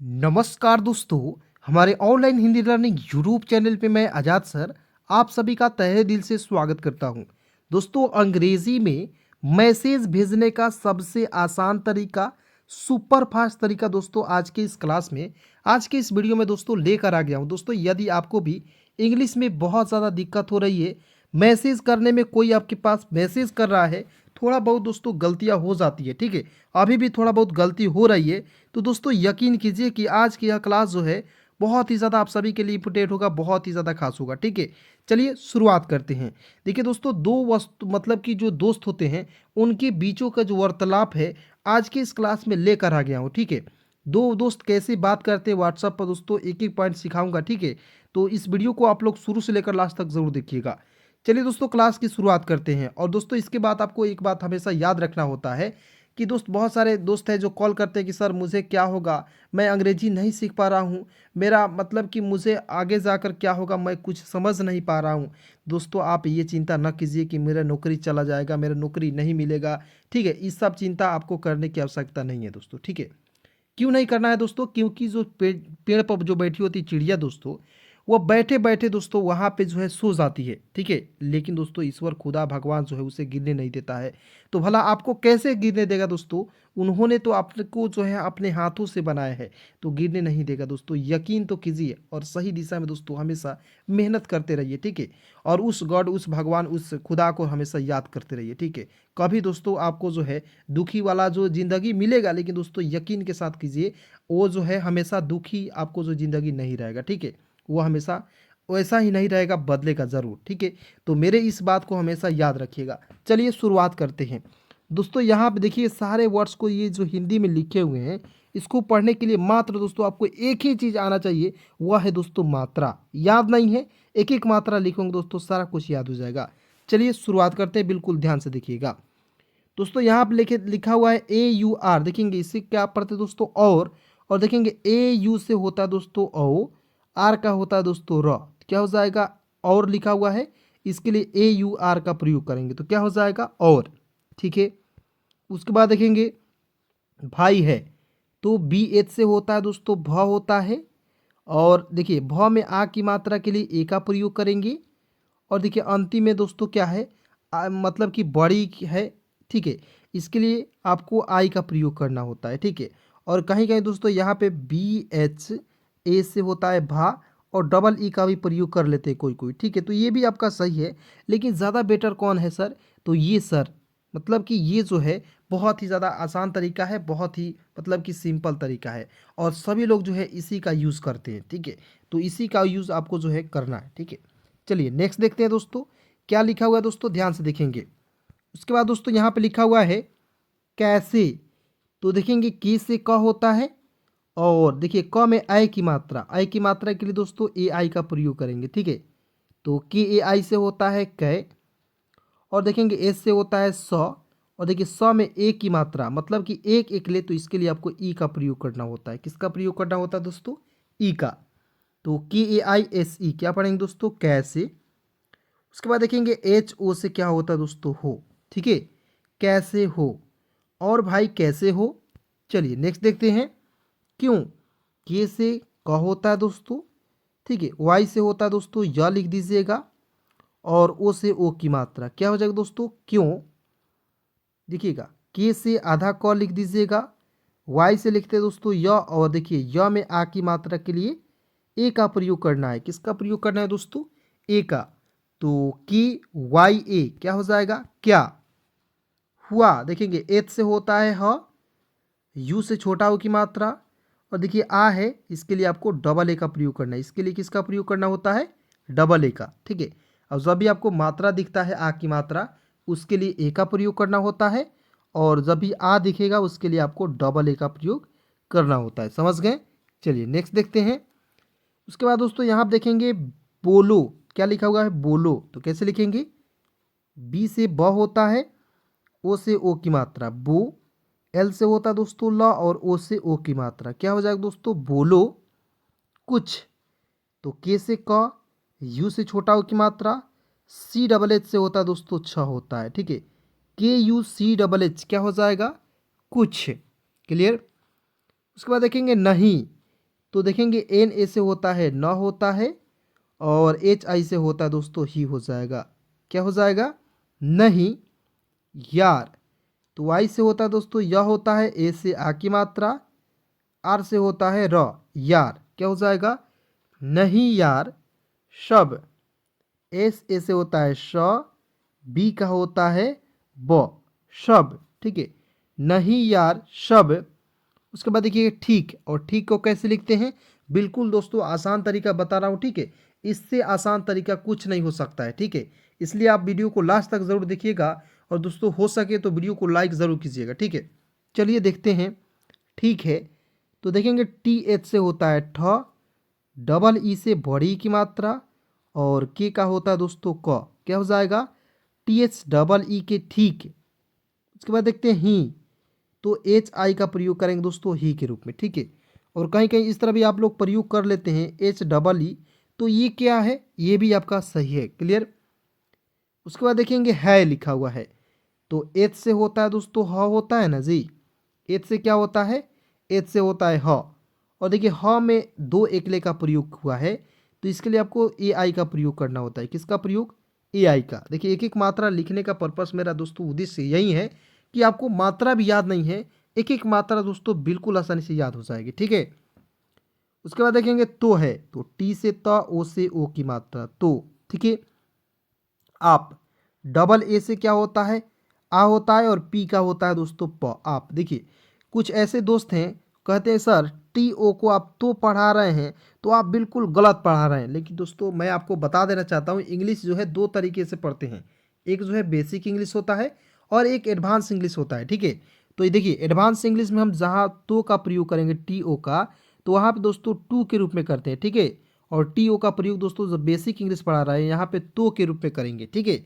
नमस्कार दोस्तों, हमारे online Hindi learning YouTube channel पे मैं आज़ाद सर आप सभी का तहे दिल से स्वागत करता हूं। दोस्तों, अंग्रेजी में मैसेज भेजने का सबसे आसान तरीका, सुपर फास्ट तरीका दोस्तों आज के इस क्लास में, आज के इस वीडियो में दोस्तों लेकर आ गया हूं। दोस्तों, यदि आपको भी इंग्लिश में बहुत ज़्यादा दिक्कत हो रही है, मैसेज करने में कोई आपके पास मैसेज कर रहा है, थोड़ा बहुत दोस्तों गलतियां हो जाती है, ठीक है, अभी भी थोड़ा बहुत गलती हो रही है, तो दोस्तों यकीन कीजिए कि आज की यह क्लास जो है बहुत ही ज़्यादा आप सभी के लिए इम्पोर्टेंट होगा, बहुत ही ज़्यादा खास होगा, ठीक है। चलिए शुरुआत करते हैं। देखिए दोस्तों, दो वस्तु मतलब कि जो दोस्त होते हैं उनके बीचों का जो वार्तालाप है आज के इस क्लास में लेकर आ गया हूँ, ठीक है। दो दोस्त कैसे बात करते हैं व्हाट्सएप पर दोस्तों, एक एक पॉइंट सिखाऊंगा, ठीक है। तो इस वीडियो को आप लोग शुरू से लेकर लास्ट तक जरूर देखिएगा। चलिए दोस्तों, क्लास की शुरुआत करते हैं। और दोस्तों, इसके बाद आपको एक बात हमेशा याद रखना होता है कि दोस्त, बहुत सारे दोस्त हैं जो कॉल करते हैं कि सर मुझे क्या होगा, मैं अंग्रेजी नहीं सीख पा रहा हूँ, मेरा मतलब कि मुझे आगे जाकर क्या होगा, मैं कुछ समझ नहीं पा रहा हूँ। दोस्तों, आप ये चिंता न कीजिए कि मेरा नौकरी चला जाएगा, मेरा नौकरी नहीं मिलेगा, ठीक है। इस सब चिंता आपको करने की आवश्यकता नहीं है दोस्तों, ठीक है। क्यों नहीं करना है दोस्तों? क्योंकि जो पेड़ पर जो बैठी होती चिड़िया दोस्तों, वो बैठे बैठे दोस्तों वहाँ पे जो है सो जाती है, ठीक है। लेकिन दोस्तों, ईश्वर खुदा भगवान जो है उसे गिरने नहीं देता है। तो भला आपको कैसे गिरने देगा दोस्तों? उन्होंने तो आपको जो है अपने हाथों से बनाया है, तो गिरने नहीं देगा दोस्तों। यकीन तो कीजिए और सही दिशा में दोस्तों हमेशा मेहनत करते रहिए, ठीक है। और उस गॉड, उस भगवान, उस खुदा को हमेशा याद करते रहिए, ठीक है। कभी दोस्तों आपको जो है दुखी वाला जो ज़िंदगी मिलेगा, लेकिन दोस्तों यकीन के साथ कीजिए, वो जो है हमेशा दुखी आपको जो ज़िंदगी नहीं रहेगा, ठीक है। वो हमेशा वैसा ही नहीं रहेगा, बदलेगा ज़रूर, ठीक है। तो मेरे इस बात को हमेशा याद रखिएगा। चलिए शुरुआत करते हैं। दोस्तों, यहाँ पे देखिए सारे वर्ड्स को, ये जो हिंदी में लिखे हुए हैं, इसको पढ़ने के लिए मात्र दोस्तों आपको एक ही चीज़ आना चाहिए, वह है दोस्तों मात्रा। याद नहीं है, एक एक मात्रा लिखोगे दोस्तों, सारा कुछ याद हो जाएगा। चलिए शुरुआत करते हैं, बिल्कुल ध्यान से देखिएगा। दोस्तों, यहाँ पे लिखा हुआ है AUR, देखेंगे इससे क्या पढ़ते हैं दोस्तों, और देखेंगे AU से होता है दोस्तों औ, आर का होता है दोस्तों र, क्या हो जाएगा? और लिखा हुआ है, इसके लिए AUR का प्रयोग करेंगे तो क्या हो जाएगा? और, ठीक है। उसके बाद देखेंगे भाई है, तो BH से होता है दोस्तों भ होता है, और देखिए भ में आ की मात्रा के लिए ए का प्रयोग करेंगे। और देखिए अंतिम में दोस्तों क्या है, मतलब कि बड़ी है, ठीक है। इसके लिए आपको आई का प्रयोग करना होता है, ठीक है। और कहीं कहीं दोस्तों यहाँ पे BH से होता है भा, और डबल ई का भी प्रयोग कर लेते हैं कोई कोई, ठीक है। तो ये भी आपका सही है, लेकिन ज़्यादा बेटर कौन है सर? तो ये सर, मतलब कि ये जो है बहुत ही ज़्यादा आसान तरीका है, बहुत ही मतलब कि सिंपल तरीका है, और सभी लोग जो है इसी का यूज़ करते हैं, ठीक है। तो इसी का यूज़ आपको जो है करना है, ठीक है। चलिए नेक्स्ट देखते हैं दोस्तों, क्या लिखा हुआ है दोस्तों, ध्यान से देखेंगे। उसके बाद दोस्तों यहाँ पे लिखा हुआ है कैसे, तो देखेंगे की से क होता है, और देखिए क में आई की मात्रा, आई की मात्रा के लिए दोस्तों AI का प्रयोग करेंगे, ठीक है। तो KAI से होता है कै, और देखेंगे एस से होता है स, और देखिए स में ए की मात्रा, मतलब कि एक एक ले, तो इसके लिए आपको ई का प्रयोग करना होता है। किसका प्रयोग करना होता है दोस्तों? ई का। तो KAISE क्या पढ़ेंगे दोस्तों? कैसे। उसके बाद देखेंगे HO से क्या होता है दोस्तों? हो, ठीक है, कैसे हो। और भाई कैसे हो। चलिए नेक्स्ट देखते हैं, क्यों, के से क होता है दोस्तों, ठीक है। वाई से होता है दोस्तों या, लिख दीजिएगा। और ओ से ओ की मात्रा क्या हो जाएगा दोस्तों? क्यों। देखिएगा, के से आधा क लिख दीजिएगा, वाई से लिखते हैं दोस्तों य, और देखिए य में आ की मात्रा के लिए ए का प्रयोग करना है। किसका प्रयोग करना है दोस्तों? ए का। तो KYA क्या हो जाएगा? क्या हुआ। देखेंगे एच से होता है ह, यू से छोटा हो की मात्रा, और देखिए आ है, इसके लिए आपको डबल ए का प्रयोग करना है। इसके लिए किसका प्रयोग करना होता है? डबल ए का, ठीक है। और जब भी आपको मात्रा दिखता है आ की मात्रा, उसके लिए ए का प्रयोग करना होता है, और जब भी आ दिखेगा उसके लिए आपको डबल ए का प्रयोग करना होता है। समझ गए? चलिए नेक्स्ट देखते हैं। उसके बाद दोस्तों यहाँ आप देखेंगे बोलो, क्या लिखा हुआ है? बोलो, तो कैसे लिखेंगे? बी से ब होता है, ओ से ओ की मात्रा बो, एल से होता है दोस्तों ल, और ओ से ओ की मात्रा क्या हो जाएगा दोस्तों? बोलो कुछ। तो के से क, यू से छोटा ओ की मात्रा, CH से होता है दोस्तों छ होता है, ठीक है। KUCH क्या हो जाएगा? कुछ। क्लियर। उसके बाद देखेंगे नहीं, तो देखेंगे एन ए से होता है न होता है, और एच आई से होता है दोस्तों ही हो जाएगा। क्या हो जाएगा? नहीं यार। तो वाई से होता है दोस्तों य होता है, ए से आ की मात्रा, आर से होता है र यार। क्या हो जाएगा? नहीं यार शब। एस ए से होता है श, बी का होता है ब, शब। ठीक है, नहीं यार शब। उसके बाद देखिए ठीक, और ठीक को कैसे लिखते हैं? बिल्कुल दोस्तों आसान तरीका बता रहा हूँ, ठीक है। इससे आसान तरीका कुछ नहीं हो सकता है, ठीक है। इसलिए आप वीडियो को लास्ट तक ज़रूर देखिएगा, और दोस्तों हो सके तो वीडियो को लाइक ज़रूर कीजिएगा, ठीक है। चलिए देखते हैं। ठीक है, तो देखेंगे टी एच से होता है ठ, डबल ई से बड़ी की मात्रा, और के का होता है दोस्तों क। क्या हो जाएगा? टी एच डबल ई के ठीक। उसके बाद देखते हैं ही, तो एच आई का प्रयोग करेंगे दोस्तों ही के रूप में, ठीक है। और कहीं कहीं इस तरह भी आप लोग प्रयोग कर लेते हैं एच डबल ई, तो ये क्या है? ये भी आपका सही है, क्लियर। उसके बाद देखेंगे है लिखा हुआ है, तो एच से होता है दोस्तों ह होता है ना जी। एच से क्या होता है? एच से होता है ह। और देखिए ह में दो एकले का प्रयोग हुआ है, तो इसके लिए आपको ए आई का प्रयोग करना होता है। किसका प्रयोग? ए आई का। देखिए एक एक मात्रा लिखने का पर्पस मेरा दोस्तों उद्देश्य यही है कि आपको मात्रा भी याद नहीं है, एक एक मात्रा दोस्तों बिल्कुल आसानी से याद हो जाएगी, ठीक है। उसके बाद देखेंगे तो है, तो टी से त, ओ से ओ की मात्रा तो, ठीक है। आप, डबल ए से क्या होता है? आ होता है, और पी का होता है दोस्तों प। आप देखिए कुछ ऐसे दोस्त हैं कहते हैं सर टी ओ को आप तो पढ़ा रहे हैं, तो आप बिल्कुल गलत पढ़ा रहे हैं। लेकिन दोस्तों मैं आपको बता देना चाहता हूँ, इंग्लिश जो है दो तरीके से पढ़ते हैं। एक जो है बेसिक इंग्लिश होता है, और एक एडवांस इंग्लिश होता है, ठीक है। तो ये देखिए एडवांस इंग्लिश में हम जहाँ तो का प्रयोग करेंगे टी ओ का, तो वहाँ पे दोस्तों टू के रूप में करते हैं, ठीक है। और टी ओ का प्रयोग दोस्तों जो बेसिक इंग्लिश पढ़ा रहे हैं यहाँ पे तो के रूप में करेंगे, ठीक है।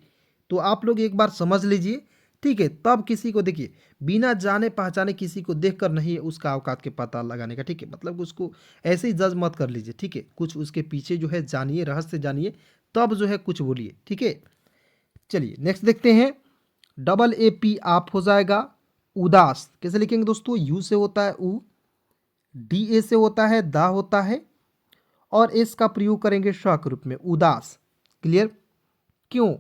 तो आप लोग एक बार समझ लीजिए, ठीक है। तब किसी को देखिए बिना जाने पहचाने किसी को देखकर नहीं उसका औकात के पता लगाने का, ठीक है। मतलब उसको ऐसे ही जज मत कर लीजिए, ठीक है। कुछ उसके पीछे जो है जानिए, रहस्य जानिए, तब जो है कुछ बोलिए, ठीक है। चलिए नेक्स्ट देखते हैं। डबल ए पी आप हो जाएगा उदास। कैसे लिखेंगे दोस्तों? यू से होता है उ, डी ए से होता है दा होता है, और एस का प्रयोग करेंगे श के रूप में उदास, क्लियर। क्यों?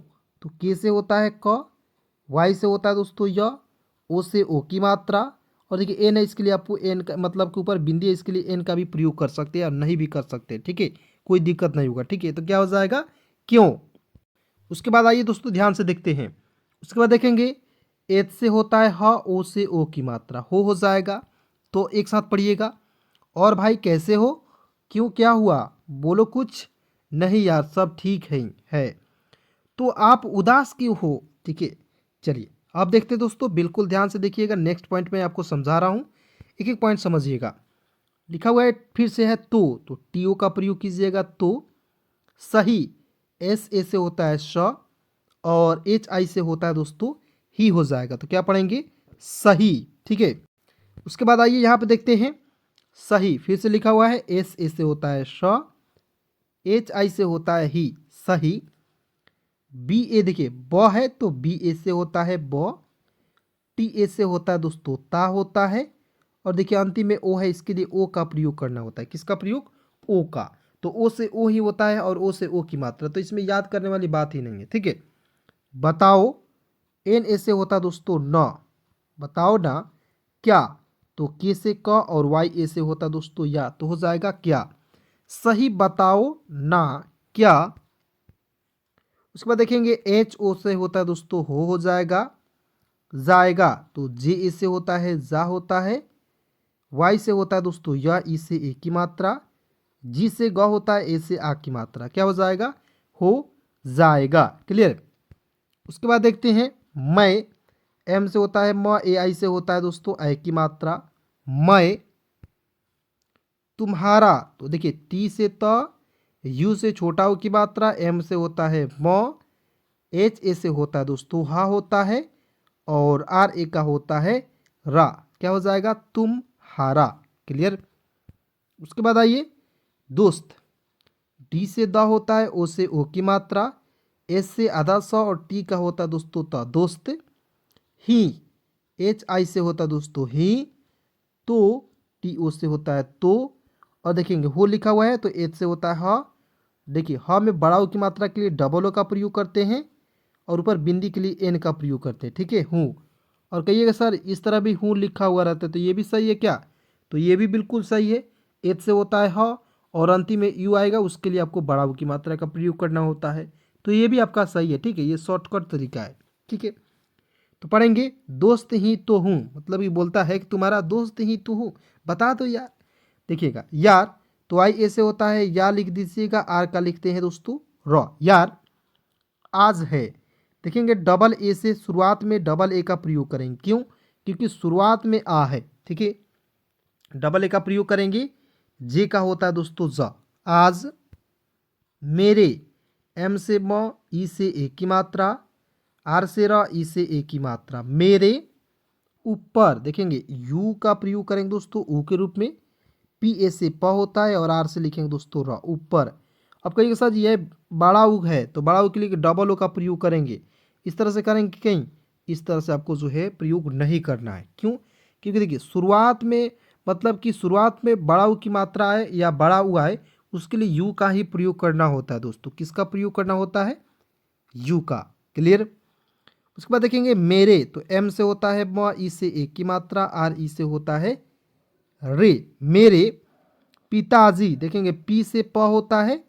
तो के से होता है क, वाई से होता है दोस्तों य, ओ से ओ की मात्रा, और देखिए एन है, इसके लिए आपको एन का मतलब के ऊपर बिंदी है, इसके लिए एन का भी प्रयोग कर सकते हैं और नहीं भी कर सकते हैं, ठीक है। कोई दिक्कत नहीं होगा, ठीक है। तो क्या हो जाएगा? क्यों। उसके बाद आइए दोस्तों ध्यान से देखते हैं। उसके बाद देखेंगे एच से होता है ह, ओ से ओ की मात्रा हो जाएगा। तो एक साथ पढ़िएगा। और भाई कैसे हो? क्यों क्या हुआ? बोलो कुछ। नहीं यार सब ठीक है। तो आप उदास क्यों हो? ठीक है, चलिए आप देखते हैं दोस्तों, बिल्कुल ध्यान से देखिएगा। नेक्स्ट पॉइंट में आपको समझा रहा हूँ, एक एक पॉइंट समझिएगा। लिखा हुआ है फिर से है तो टी ओ का प्रयोग कीजिएगा। तो सही, एस ए से होता है श, और एच आई से होता है दोस्तों ही हो जाएगा। तो क्या पढ़ेंगे? सही, ठीक है। उसके बाद आइए यहाँ पे देखते हैं सही। फिर से लिखा हुआ है एस ए से होता है श, एच आई से होता है ही, सही। बी ए देखिए ब है, तो बी ए से होता है ब, टी ए से होता है दोस्तों ता होता है, और देखिए अंतिम में ओ है, इसके लिए ओ का प्रयोग करना होता है। किसका प्रयोग? ओ का। तो ओ से ओ ही होता है, और ओ से ओ की मात्रा, तो इसमें याद करने वाली बात ही नहीं है, ठीक है। बताओ, एन ए से होता है दोस्तों न, बताओ ना क्या, तो के से क, और वाई ए से होता है दोस्तों या, तो हो जाएगा क्या। सही बताओ ना क्या। उसके बाद देखेंगे एच ओ से होता है दोस्तों हो जाएगा। जाएगा, तो जे ए से होता है जा होता है। वाई से होता है दोस्तों या, ई से ए की मात्रा। जी से ग होता है, ए से आ की मात्रा। क्या हो जाएगा? हो जाएगा, क्लियर। उसके बाद देखते हैं मैं, एम से होता है म, ए आई से होता है दोस्तों ए की मात्रा। मैं तुम्हारा, तो देखिए टी से त, यू से छोटा ओ की मात्रा, एम से होता है म, एच ए से होता है दोस्तों हा होता है, और आर ए का होता है रा। क्या हो जाएगा? तुम हारा, क्लियर। उसके बाद आइए दोस्त, डी से द होता है, ओ से ओ की मात्रा, एस से आधा स, और टी का होता है दोस्तों त, दोस्त। ही, एच आई से होता है दोस्तों ही, तो टी ओ से होता है तो, और देखेंगे हो लिखा हुआ है तो एच से होता है ह। देखिए ह में बड़ा ऊ की मात्रा के लिए डबल ओ का प्रयोग करते हैं और ऊपर बिंदी के लिए एन का प्रयोग करते हैं, ठीक है, हूँ। और कहिएगा सर इस तरह भी हूँ लिखा हुआ रहता है तो ये भी सही है क्या? तो ये भी बिल्कुल सही है। एच से होता है ह और अंतिम में यू आएगा, उसके लिए आपको बड़ा ऊ की मात्रा का प्रयोग करना होता है। तो ये भी आपका सही है, ठीक है, ये शॉर्टकट तरीका है, ठीक है। तो पढ़ेंगे दोस्त ही तो हूँ, मतलब ये बोलता है कि तुम्हारा दोस्त ही तो हूँ, बता दो यार। देखिएगा यार, तो आई ए से होता है या लिख दीजिएगा, आर का लिखते हैं दोस्तों र। यार आज है, देखेंगे डबल ए से शुरुआत में डबल ए का प्रयोग करेंगे, क्यों? क्योंकि शुरुआत में आ है, ठीक है। डबल ए का प्रयोग करेंगे, जे का होता है दोस्तों ज। आज मेरे, एम से म, ई से ए की मात्रा, आर से र, ई से ए की मात्रा, मेरे ऊपर, देखेंगे यू का प्रयोग करेंगे दोस्तों ऊ के रूप में, पी ए से प होता है और आर से लिखेंगे दोस्तों र, ऊपर। अब कहिएगा सर ये बड़ा ऊ है तो बड़ा ऊ के लिए डबल ओ का प्रयोग करेंगे, इस तरह से करेंगे कहीं, इस तरह से आपको जो है प्रयोग नहीं करना है, क्यों? क्योंकि देखिए शुरुआत में, मतलब कि शुरुआत में बड़ा ऊ की मात्रा आए या बड़ा ऊ आए, उसके लिए यू का ही प्रयोग करना होता है दोस्तों। किसका प्रयोग करना होता है? यू का। क्लियर? उसके बाद देखेंगे मेरे, तो एम से होता है म, ई से एक की मात्रा, आर ई से होता है रे, मेरे पिताजी, देखेंगे पी से प होता है,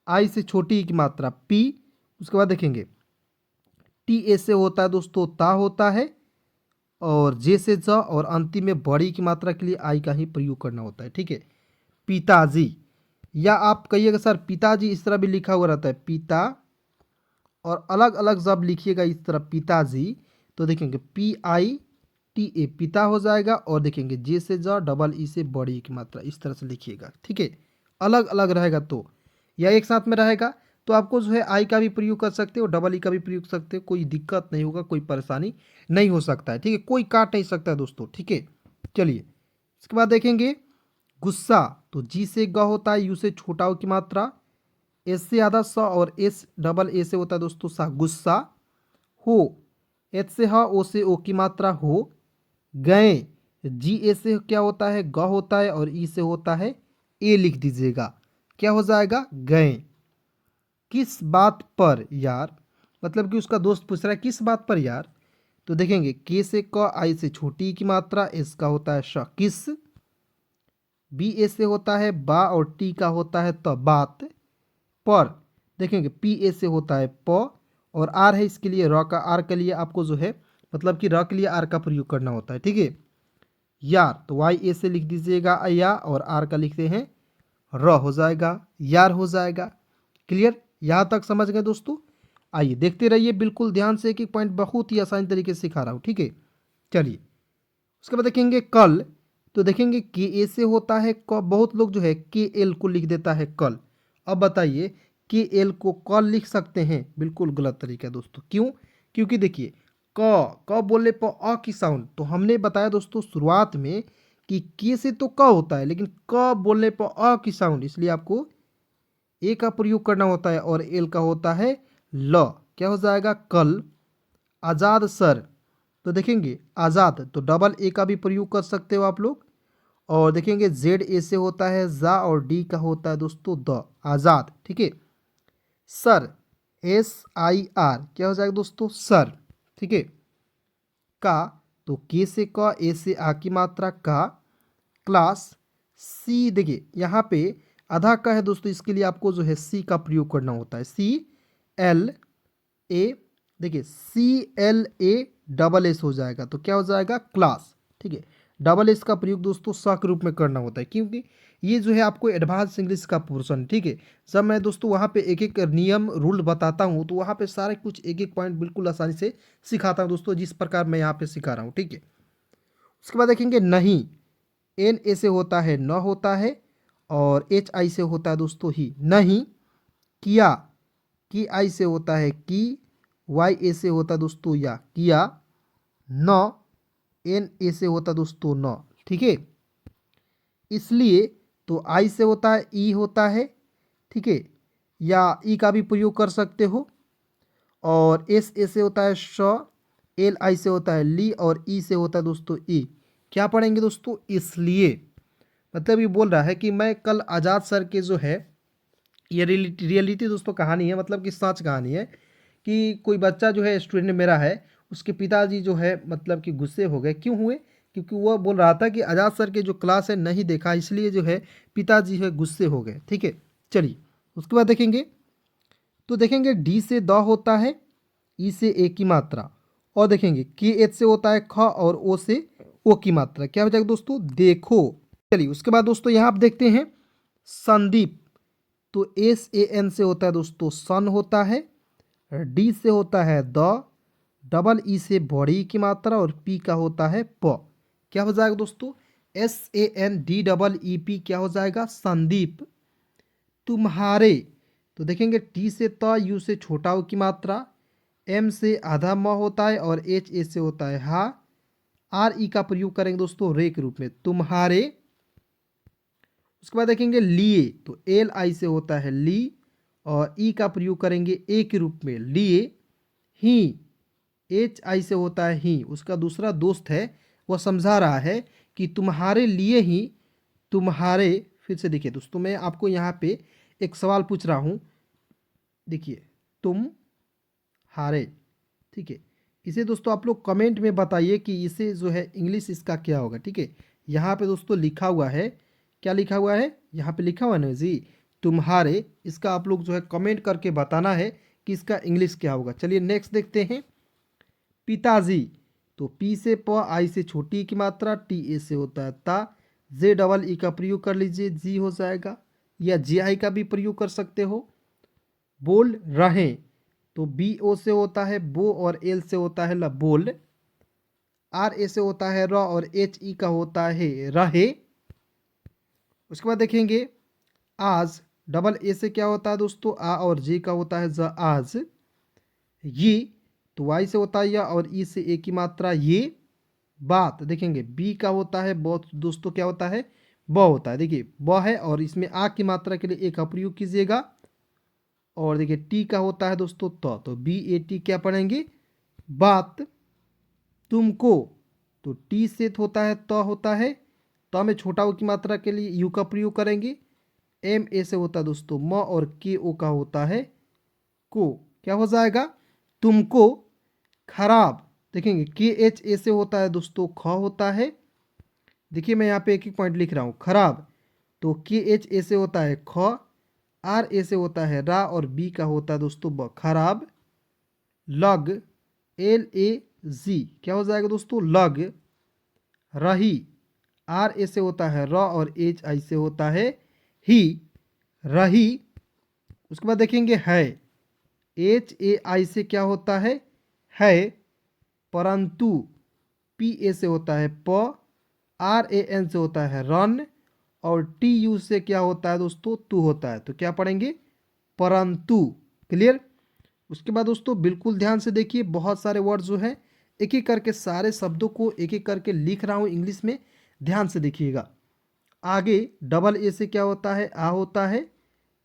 आई से छोटी ई की मात्रा पी। उसके बाद देखेंगे टी ए से होता है दोस्तों ता होता है, और जे से ज, और अंतिम में बड़ी की मात्रा के लिए आई का ही प्रयोग करना होता है, ठीक है। पिताजी, या आप कहिएगा सर पिताजी इस तरह भी लिखा हुआ रहता है पिता, और अलग अलग जब लिखिएगा इस तरह पिताजी, तो देखेंगे पी आई टी ए पिता हो जाएगा, और देखेंगे जे से ज, डबल ई से बड़ी की मात्रा, इस तरह से लिखिएगा, ठीक है। अलग अलग रहेगा तो, या एक साथ में रहेगा तो आपको जो है आई का भी प्रयोग कर सकते हो, डबल ई का भी प्रयोग कर सकते हो, कोई दिक्कत नहीं होगा, कोई परेशानी नहीं हो सकता है, ठीक है, कोई काट नहीं सकता है दोस्तों, ठीक है। चलिए इसके बाद देखेंगे गुस्सा, तो जी से ग होता है, यू से छोटा ओ की मात्रा, एस से आधा स, और एस डबल ए से होता है दोस्तों सा, गुस्सा। हो, एच से ह, ओ से ओ की मात्रा हो। गए, जी ए से क्या होता है ग होता है, और ई से होता है ए, लिख दीजिएगा, क्या हो जाएगा गए। किस बात पर यार, मतलब कि उसका दोस्त पूछ रहा है किस बात पर यार, तो देखेंगे के से क, आई से छोटी की मात्रा, एस का होता है श, किस। बी ए से होता है बा, और टी का होता है त, बात पर। देखेंगे पी ए से होता है प, और आर है इसके लिए र का, आर के लिए आपको जो है मतलब कि र के लिए आर का प्रयोग करना होता है, ठीक है। यार, तो वाई ए से लिख दीजिएगा या, और आर का लिखते हैं र, हो जाएगा यार, हो जाएगा। क्लियर? यहाँ तक समझ गए दोस्तों? आइए देखते रहिए बिल्कुल ध्यान से, एक एक पॉइंट बहुत ही आसान तरीके से सिखा रहा हूँ, ठीक है। चलिए उसके बाद देखेंगे कल, तो देखेंगे के ए से होता है क, बहुत लोग जो है के एल को लिख देता है कल। अब बताइए के एल को कल लिख सकते हैं? बिल्कुल गलत तरीका है दोस्तों, क्यों? क्योंकि देखिए क बोलने पर अ की साउंड, तो हमने बताया दोस्तों शुरुआत में कि के से तो क होता है, लेकिन क बोलने पर अ की साउंड, इसलिए आपको ए का प्रयोग करना होता है, और एल का होता है ल, क्या हो जाएगा कल। आज़ाद सर, तो देखेंगे आज़ाद, तो डबल ए का भी प्रयोग कर सकते हो आप लोग। और देखेंगे जेड ए से होता है जा, और डी का होता है दोस्तों द, आज़ाद, ठीक है। सर, एस आई आर, क्या हो जाएगा दोस्तों सर, ठीक है। का, तो के से क, ए से आ की मात्रा का। क्लास, सी, देखिए यहाँ पे आधा का है दोस्तों, इसके लिए आपको जो है सी का प्रयोग करना होता है, सी एल ए, देखिए C L A double S हो जाएगा, तो क्या हो जाएगा क्लास, ठीक है। डबल एस का प्रयोग दोस्तों स के रूप में करना होता है, क्योंकि ये जो है आपको एडवांस इंग्लिश का पोर्शन, ठीक है। जब मैं दोस्तों वहाँ पे एक एक नियम रूल बताता हूँ, तो वहाँ पे सारे कुछ एक एक पॉइंट बिल्कुल आसानी से सिखाता हूँ दोस्तों, जिस प्रकार मैं यहाँ पे सिखा रहा हूँ, ठीक है। उसके बाद देखेंगे नहीं, एन ए से होता है न होता है, और एच आई से होता है दोस्तों ही, नहीं। किया, की आई से होता है की, वाई ए से होता है दोस्तों या, किया। न, एन ए से होता है दोस्तों न, ठीक है। इसलिए तो आई से होता है ई होता है, ठीक है, या ई का भी प्रयोग कर सकते हो। और एस ए से होता है श, एल आई से होता है ली, और ई से होता है दोस्तों ई। क्या पढ़ेंगे दोस्तों? इसलिए। मतलब ये बोल रहा है कि मैं कल आज़ाद सर के जो है, ये रियलिटी दोस्तों कहानी है, मतलब कि सच कहानी है कि कोई बच्चा जो है, स्टूडेंट मेरा है, उसके पिताजी जो है मतलब कि गुस्से हो गए। क्यों हुए? क्योंकि वो बोल रहा था कि आज़ाद सर के जो क्लास है नहीं देखा, इसलिए जो है पिताजी है गुस्से हो गए। ठीक है, चलिए उसके बाद देखेंगे। तो देखेंगे डी से द होता है, ई से ए की मात्रा, और देखेंगे के एच से होता है ख, और ओ से ओ की मात्रा। क्या हो जाएगा दोस्तों? देखो। चलिए उसके बाद दोस्तों यहाँ आप देखते हैं संदीप। तो एस ए एन से होता है दोस्तों सन होता है, डी से होता है द, डबल ई से बड़ी की मात्रा, और पी का होता है प। क्या हो जाएगा दोस्तों? S A N D double E P क्या हो जाएगा? संदीप। तुम्हारे। तो देखेंगे टी से त, यू से छोटा ओ की मात्रा, एम से आधा म होता है, और एच ए से होता है हा, आर ई का प्रयोग करेंगे दोस्तों रे के रूप में, तुम्हारे। उसके बाद देखेंगे लिए। तो एल आई से होता है ली, और ई का प्रयोग करेंगे ए के रूप में, लिए। ही, एच आई से होता है ही, उसका दूसरा दोस्त है, वह समझा रहा है कि तुम्हारे लिए ही, तुम्हारे। फिर से देखिए दोस्तों, मैं आपको यहाँ पे एक सवाल पूछ रहा हूँ। देखिए, तुम हारे। ठीक है, इसे दोस्तों आप लोग कमेंट में बताइए कि इसे जो है इंग्लिश इसका क्या होगा। ठीक है, यहाँ पे दोस्तों लिखा हुआ है, क्या लिखा हुआ है? यहाँ पे लिखा हुआ है ना जी, तुम्हारे। इसका आप लोग जो है कमेंट करके बताना है कि इसका इंग्लिश क्या होगा। चलिए नेक्स्ट देखते हैं, पिताजी। तो पी से प, आई से छोटी की मात्रा, टी ए से होता है ता, जे डबल ई का प्रयोग कर लीजिए, जी हो जाएगा, या जे आई का भी प्रयोग कर सकते हो। बोल रहे। तो बी ओ से होता है बो, और एल से होता है ल, बोल। आर ए से होता है र, और एच ई का होता है रहे। उसके बाद देखेंगे आज। डबल ए से क्या होता है दोस्तों? आ, और जे का होता है ज, आज। ये। तो वाई से होता है या, और ई से ए की मात्रा, ये। बात। देखेंगे बी का होता है ब, दोस्तों क्या होता है? ब होता है। देखिए ब है, और इसमें आ की मात्रा के लिए ए का प्रयोग कीजिएगा। और देखिए टी का होता है दोस्तों तो बी ए टी क्या पढ़ेंगे? बात। तुमको। तो टी से होता है त होता है, त में छोटा ओ की मात्रा के लिए यू का प्रयोग करेंगे। एम ए से होता है दोस्तों म, और के ओ का होता है को। क्या हो जाएगा? तुमको खराब। देखेंगे के एच ए से होता है दोस्तों ख होता है। देखिए मैं यहाँ पे एक एक पॉइंट लिख रहा हूँ, खराब। तो के एच ए से होता है ख, आर ए से होता है रा, और बी का होता है दोस्तों ब, खराब। लग। एल ए जी क्या हो जाएगा दोस्तों? लग। रही। आर ए से होता है र, और एच आई से होता है ही, रही। उसके बाद देखेंगे है। एच ए आई से क्या होता है, परंतु। पी ए से होता है प, आर ए एन से होता है रन, और टी यू से क्या होता है दोस्तों? तू होता है। तो क्या पढ़ेंगे? परंतु। क्लियर? उसके बाद दोस्तों बिल्कुल ध्यान से देखिए, बहुत सारे वर्ड जो है एक एक करके, सारे शब्दों को एक एक करके लिख रहा हूँ इंग्लिश में, ध्यान से देखिएगा। आगे डबल ए से क्या होता है? आ होता है।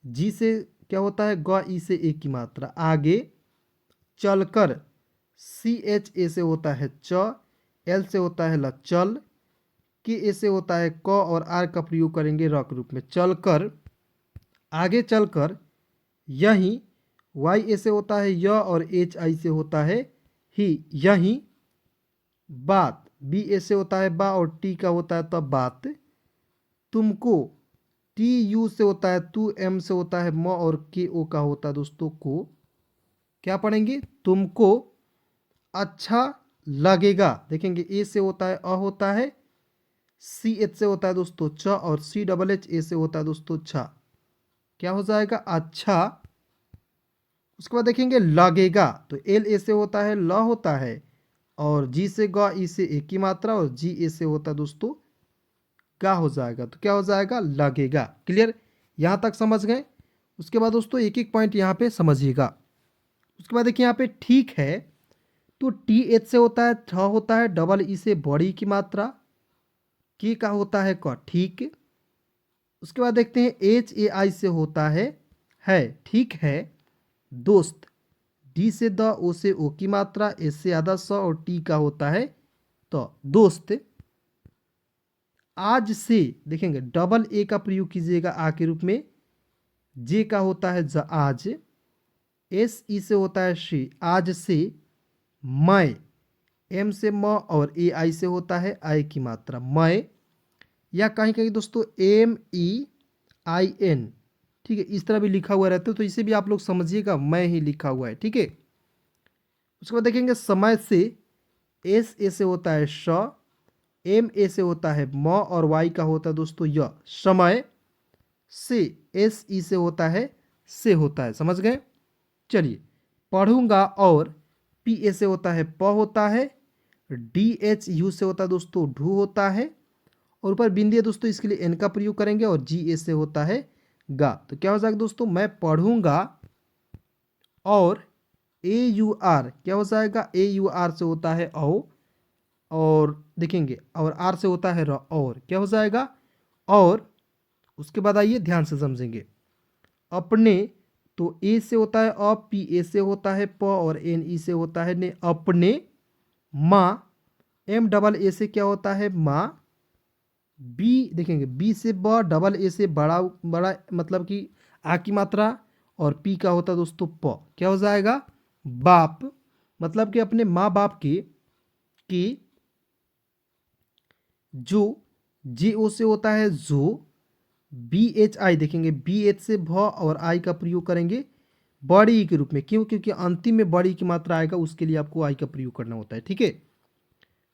जी से क्या होता है? ग, ई से ए की मात्रा, आगे। चलकर। सी एच ए से होता है च, एल से होता है ल, चल। के ए से होता है क, और आर का प्रयोग करेंगे र के रूप में, चलकर। आगे चलकर। यही। वाई ए से होता है य, और एच आई से होता है ही, यही। बात। बी ए से होता है बा, और टी का होता है तब, बात। तुमको। टी यू से होता है तू, एम से होता है म, और के ओ का होता है दोस्तों को। क्या पढ़ेंगे? तुमको अच्छा लगेगा। देखेंगे ए से होता है अ होता है, सी एच से होता है दोस्तों च, और सी डबल एच ए से होता है दोस्तों छा। क्या हो जाएगा? अच्छा। उसके बाद देखेंगे लगेगा। तो एल ए से होता है ल होता है, और जी से ग, ई से ए की मात्रा, और जी ए से होता है दोस्तों गा हो जाएगा। तो क्या हो जाएगा? लगेगा। क्लियर? यहाँ तक समझ गए? उसके बाद दोस्तों एक एक पॉइंट यहाँ पे समझिएगा। उसके बाद देखिए यहाँ पे ठीक है। तो टी एच से होता है ठ होता है, डबल ई से बड़ी की मात्रा, के का होता है क, ठीक। उसके बाद देखते हैं एच ए आई से होता है, ठीक है। दोस्त। डी से द, ओ से ओ की मात्रा, एस से आधा स, और टी का होता है तो, दोस्त। आज से देखेंगे डबल ए का प्रयोग कीजिएगा आ के रूप में। जे का होता है ज आज, एस ई से होता है शी आज से, मैं एम से म और ए आई से होता है आई की मात्रा मैं, या कहीं कहीं दोस्तों एम ई आई एन, ठीक है, इस तरह भी लिखा हुआ रहता है, तो इसे भी आप लोग समझिएगा मैं ही लिखा हुआ है, ठीक है। उसके बाद देखेंगे समय से, एस ए से होता है श, एम ए से होता है म और वाई का होता है दोस्तों य, समय से, एस ई से होता है से होता है, समझ गए। चलिए पढ़ूंगा और पी ए से होता है प होता है, डी एच यू से होता है दोस्तों ढू होता है, और ऊपर बिंदी है दोस्तों इसके लिए एन का प्रयोग करेंगे, और जी ए से होता है गा। तो क्या हो जाएगा दोस्तों, मैं पढ़ूंगा और ए यू आर क्या हो जाएगा, ए यू आर से होता है औ, और देखेंगे और आर से होता है र, और क्या हो जाएगा और। उसके बाद आइए ध्यान से समझेंगे। अपने, तो ए से होता है अ, पी ए से होता है प, और एन ई से होता है ने, अपने। माँ, एम डबल ए से क्या होता है माँ। बी देखेंगे बी से ब, डबल ए से बड़ा बड़ा मतलब कि आ की मात्रा, और पी का होता है दोस्तों प, क्या हो जाएगा बाप, मतलब कि अपने माँ बाप के जो, जे ओ से होता है जो, बी एच आई देखेंगे बी एच से भ और आई का प्रयोग करेंगे बड़ी के रूप में, क्यों, क्योंकि अंतिम में बड़ी की मात्रा आएगा, उसके लिए आपको आई का प्रयोग करना होता है, ठीक है।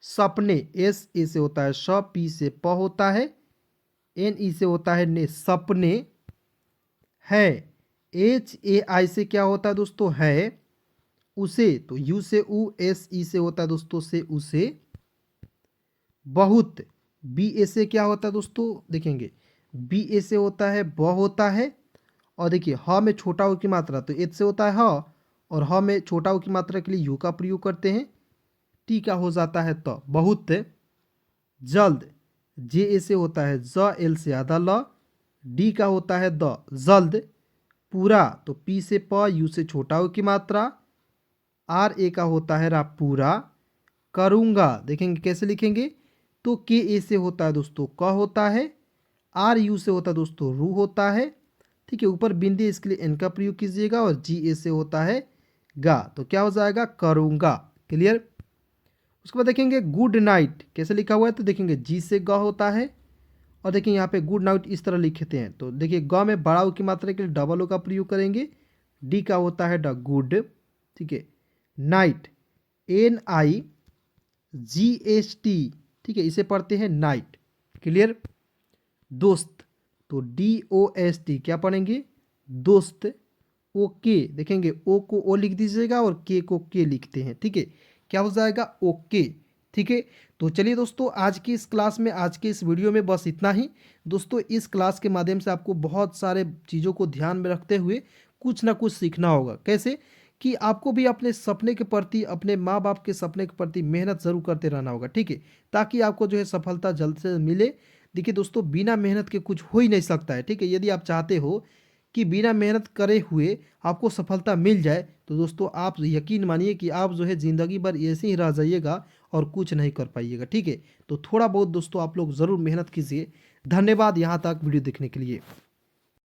सपने, एस ए से होता है स, पी से प होता है, एन ई से होता है ने, सपने। है, एच ए आई से क्या होता है दोस्तों है, उसे, तो यू से उ, एस ई से होता है दोस्तों से उसे। बहुत, बी ए से क्या होता है दोस्तों देखेंगे बी ए से होता है ब होता है, और देखिए ह में छोटा ऊ की मात्रा तो एच से होता है ह, और ह में छोटा ऊ की मात्रा के लिए यू का प्रयोग करते हैं, टी का हो जाता है तो बहुत। जल्द, जे ए से होता है ज, एल से आधा ल, डी का होता है द, जल्द। पूरा, तो पी से प, यू से छोटा ऊ की मात्रा, आर ए का होता है रा पूरा। करूँगा देखेंगे कैसे लिखेंगे, तो के ए से होता है दोस्तों क होता है, आर यू से होता है दोस्तों रू होता है, ठीक है। ऊपर बिंदी इसके लिए एन का प्रयोग कीजिएगा, और जी ए से होता है गा, तो क्या हो जाएगा करूँगा, क्लियर। उसके बाद देखेंगे गुड नाइट कैसे लिखा हुआ है, तो देखेंगे जी से ग होता है, और देखिए यहाँ पे गुड नाइट इस तरह लिखते हैं, तो देखिए ग में बड़ा ऊ की मात्रा के लिए डबल ओ का प्रयोग करेंगे, डी का होता है ड गुड, ठीक है। नाइट, एन आई जी एस टी, ठीक है, इसे पढ़ते हैं नाइट, क्लियर। दोस्त, तो डी ओ एस टी क्या पढ़ेंगे दोस्त। ओके देखेंगे ओ को ओ लिख दीजिएगा, और के को के लिखते हैं, ठीक है, क्या हो जाएगा ओके, ठीक है। तो चलिए दोस्तों आज की इस क्लास में, आज के इस वीडियो में बस इतना ही। दोस्तों इस क्लास के माध्यम से आपको बहुत सारे चीज़ों को ध्यान में रखते हुए कुछ ना कुछ सीखना होगा, कैसे कि आपको भी अपने सपने के प्रति, अपने माँ बाप के सपने के प्रति मेहनत ज़रूर करते रहना होगा, ठीक है, ताकि आपको जो है सफलता जल्द से मिले। देखिए दोस्तों बिना मेहनत के कुछ हो ही नहीं सकता है, ठीक है। यदि आप चाहते हो कि बिना मेहनत करे हुए आपको सफलता मिल जाए, तो दोस्तों आप यकीन मानिए कि आप जो है ज़िंदगी भर ऐसे ही रह जाइएगा और कुछ नहीं कर पाइएगा, ठीक है। तो थोड़ा बहुत दोस्तों आप लोग ज़रूर मेहनत कीजिए। धन्यवाद यहाँ तक वीडियो देखने के लिए।